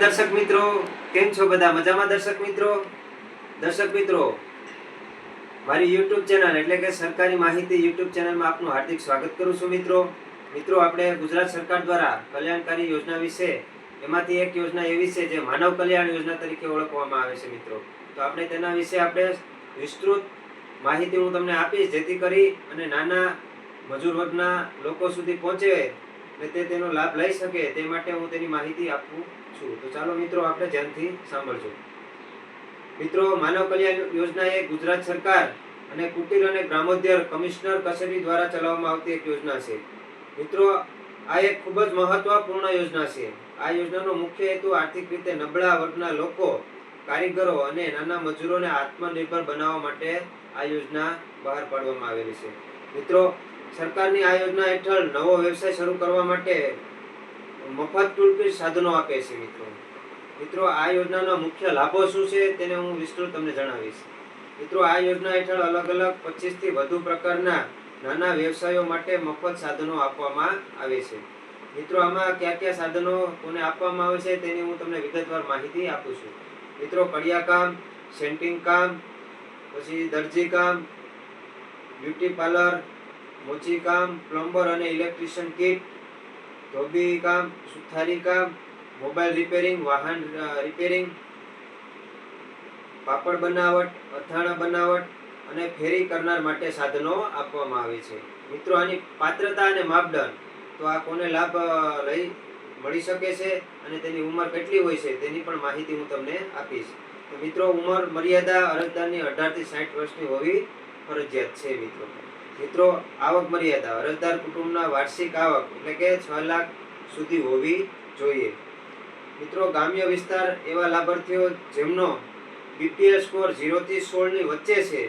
દર્શક મિત્રો, કેમ છો બધા? મજામાં દર્શક મિત્રો મારી YouTube ચેનલ એટલે કે સરકારી માહિતી YouTube ચેનલમાં આપનું હાર્દિક સ્વાગત કરું છું મિત્રો આપણે ગુજરાત સરકાર દ્વારા કલ્યાણકારી યોજના વિશે એમાંથી એક યોજના એવી છે જે માનવ કલ્યાણ યોજના તરીકે ઓળખવામાં આવે છે મિત્રો. તો આપણે તેના વિશે આપણે વિસ્તૃત માહિતી હું તમને આપીશ, જેથી કરી અને નાના મજૂર વર્ગના લોકો સુધી પહોંચે અને તે તેનો લાભ લઈ શકે તે માટે હું તેની માહિતી આપું છું. તો ચાલો મિત્રો આપણે ધ્યાનથી સાંભળજો. મિત્રો, માનવ કલ્યાણ યોજના એ ગુજરાત સરકાર અને કુટીર અને ગ્રામોદ્યોગ કમિશનર કચેરી દ્વારા ચલાવવામાં આવતી એક યોજના છે. મિત્રો, આ એક ખૂબ જ મહત્વપૂર્ણ યોજના છે. આ યોજનાનો મુખ્ય હેતુ આર્થિક રીતે નબળા વર્ગના લોકો, કારીગરો અને નાના મજૂરોને આત્મનિર્ભર બનાવવા માટે આ યોજના બહાર પાડવામાં આવેલી છે. મિત્રો, સરકારની આ યોજના હેઠળ નવો વ્યવસાય શરૂ કરવા માટે મફત ટૂલકીટ સાધનો આપે છે. મિત્રો, આ યોજનાના મુખ્ય લાભો શું છે તેને હું વિસ્તૃત તમને જણાવીશ. મિત્રો, આ યોજના હેઠળ અલગ 25 થી વધુ પ્રકારના નાના વ્યવસાયો માટે મફત સાધનો આપવામાં આવે છે. મિત્રો, આમાં કયા સાધનો કોને આપવામાં આવે છે તેની હું તમને વિગતવાર માહિતી આપું છું. મિત્રો, કડિયા કામ, સેન્ટિંગ કામ, પછી દરજી કામ, બ્યુટી પાર્લર, મોચી કામ, પ્લમ્બર અને ઇલેક્ટ્રિશિયન કિટ, ધોબી કામ, સુથારી કામ, મોબાઈલ રિપેરિંગ, વાહન રિપેરિંગ, પાપડ બનાવટ, અથાણા બનાવટ અને ફેરી કરનાર માટે સાધનો આપવામાં આવે છે. મિત્રો, આની પાત્રતા અને માપદંડ, તો આ કોને લાભ મળી શકે છે અને તેની ઉંમર કેટલી હોય છે તેની પણ માહિતી હું તમને આપીશ. તો મિત્રો, ઉંમર મર્યાદા અરજદારની 18 થી 60 વર્ષની હોવી ફરજિયાત છે. મિત્રો, આવક મર્યાદા અરજદાર કુટુંબના વાર્ષિક આવક એટલે કે 6 લાખ સુધી હોવી જોઈએ. મિત્રો, ગ્રામ્ય વિસ્તાર એવા લાભાર્થીઓ જેમનો BPL સ્કોર 0 થી 16 ની વચ્ચે છે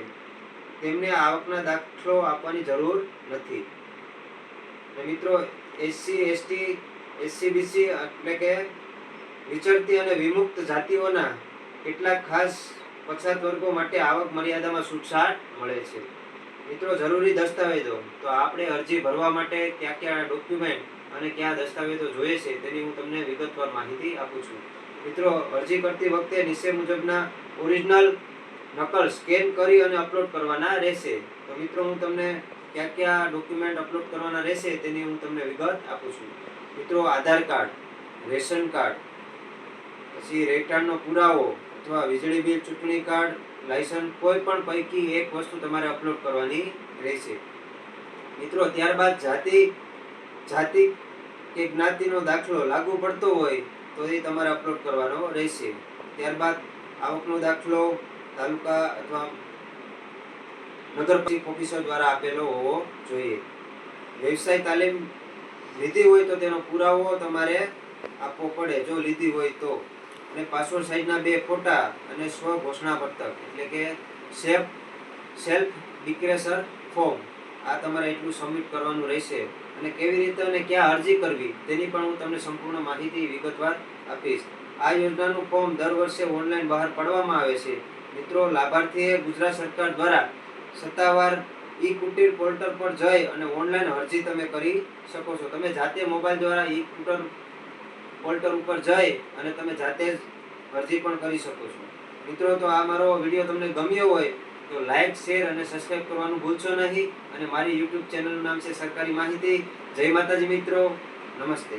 તેમને આવકના દાખલો આપવાની જરૂર નથી. મિત્રો, SC ST SC BC એટલે કે વિચરતી અને વિમુક્ત જાતિઓના કેટલાક ખાસ પછાત વર્ગો માટે આવક મર્યાદામાં છૂટછાટ મળે છે. મિત્રો, જરૂરી દસ્તાવેજો, તો આપણે અરજી ભરવા માટે કયા ડોક્યુમેન્ટ અને કયા દસ્તાવેજો જોઈએ છે તેની હું તમને વિગતવાર માહિતી આપું છું. મિત્રો, અરજી કરતી વખતે નીચે મુજબના ઓરિજિનલ નકલ સ્કેન કરી અને અપલોડ કરવાના રહેશે. તો મિત્રો, હું તમને કયા ડોક્યુમેન્ટ અપલોડ કરવાના રહેશે તેની હું તમને વિગત આપું છું. મિત્રો, આધાર કાર્ડ, રેશન કાર્ડ, પછી રહેઠાણનો પુરાવો અથવા વીજળી બિલ, ચૂંટણી કાર્ડ, લાયસન્સ, કોઈ પણ પૈકી એક વસ્તુ તમારે અપલોડ કરવાની રહેશે. મિત્રો, ત્યારબાદ જાતિ કે જ્ઞાતિનો દાખલો લાગુ પડતો હોય તો એ તમારે અપલોડ કરવાનો રહેશે. ત્યારબાદ આવકનો દાખલો તાલુકા અથવા નગરપાલિકા ઓફિસર દ્વારા આપેલો હોવો જોઈએ. વ્યવસાય તાલીમ લીધી હોય તો તેનો પુરાવો તમારે આપવો પડે, જો લીધી હોય તો. અને પાસપોર્ટ સાઇઝના 2 ફોટા અને સ્વ ઘોષણા પત્રક એટલે કે સેલ્ફ ડિક્લેરેશન ફોર્મ, આ તમારે એટલું સબમિટ કરવાનું રહેશે. અને કેવી રીતે અને ક્યાં અરજી કરવી તેની પણ હું તમને સંપૂર્ણ માહિતી વિગતવાર આપીશ. આ યોજનાનું ફોર્મ દર વર્ષે ઓનલાઈન બહાર પાડવામાં આવે છે. મિત્રો, લાભાર્થીએ ગુજરાત સરકાર દ્વારા સત્તાવાર ઈ-કુટીર પોર્ટલ પર જઈ અને ઓનલાઈન અરજી તમે કરી શકો છો. તમે જાતે મોબાઈલ દ્વારા ઈ-કુટીર પોર્ટલ ઉપર જઈ અને તમે જાતે જ અરજી પણ કરી શકો છો. મિત્રો, તો આ મારો વિડીયો તમને ગમ્યો હોય તો લાઈક, શેર અને સબસ્ક્રાઇબ કરવાનું ભૂલશો નહીં. અને મારી YouTube ચેનલનું નામ છે સરકારી માહિતી. જય માતાજી મિત્રો, નમસ્તે.